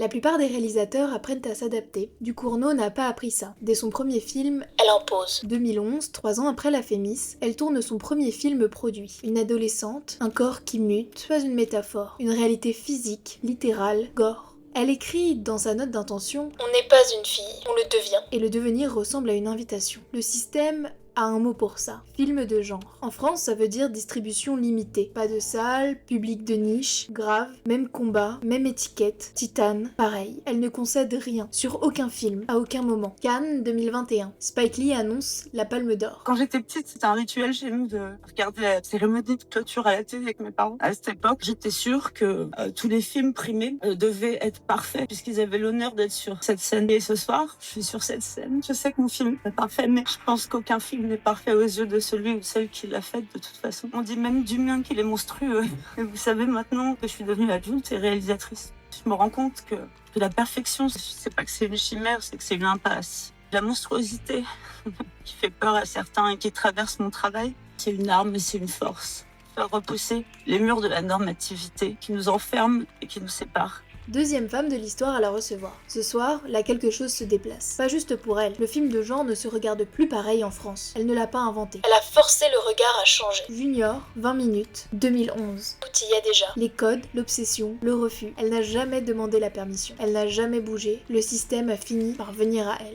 La plupart des réalisateurs apprennent à s'adapter. Ducournau n'a pas appris ça. Dès son premier film, elle impose. 2011, 3 ans après La Fémis, elle tourne son premier film produit. Une adolescente, un corps qui mute, pas une métaphore. Une réalité physique, littérale, gore. Elle écrit dans sa note d'intention « On n'est pas une fille, on le devient ». Et le devenir ressemble à une invitation. Le système a un mot pour ça, film de genre. En France, ça veut dire distribution limitée. Pas de salle, public de niche, grave, même combat, même étiquette. Titane, pareil. Elle ne concède rien, sur aucun film, à aucun moment. Cannes 2021. Spike Lee annonce la Palme d'Or. Quand j'étais petite, c'était un rituel chez nous de regarder la cérémonie de clôture à la télé avec mes parents. À cette époque, j'étais sûre que tous les films primés devaient être parfaits puisqu'ils avaient l'honneur d'être sur cette scène. Et ce soir, je suis sur cette scène. Je sais que mon film est parfait, mais je pense qu'aucun film n'est parfait aux yeux de celui ou celle qui l'a fait de toute façon. On dit même du mien qu'il est monstrueux. Et vous savez maintenant que je suis devenue adulte et réalisatrice. Je me rends compte que la perfection, c'est pas que c'est une chimère, c'est que c'est une impasse. La monstruosité qui fait peur à certains et qui traverse mon travail, c'est une arme et c'est une force. Faire repousser les murs de la normativité qui nous enferment et qui nous séparent. Deuxième femme de l'histoire à la recevoir. Ce soir, là quelque chose se déplace. Pas juste pour elle, le film de genre ne se regarde plus pareil en France. Elle ne l'a pas inventé. Elle a forcé le regard à changer. Junior, 20 minutes, 2011. Tout y est déjà. Les codes, l'obsession, le refus. Elle n'a jamais demandé la permission. Elle n'a jamais bougé. Le système a fini par venir à elle.